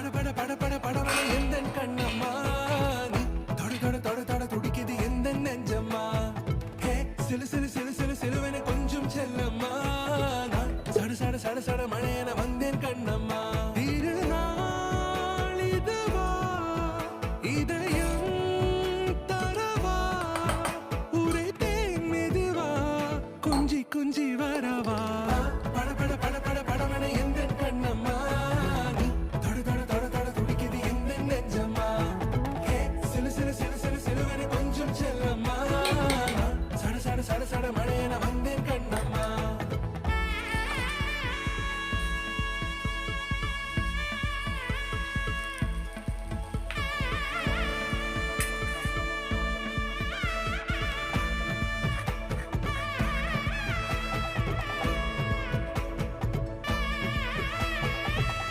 பட பட பட பட படவன எந்தன் கண்ணம்மா நீ தொட தொட தொட தொட துடிக்குது எந்த நெஞ்சம்மா ஹே சிலு சிலு சிலு சிலு சிலுவென கொஞ்சம் செல்லம்மா நான் சட சட சட சட மழையென வந்து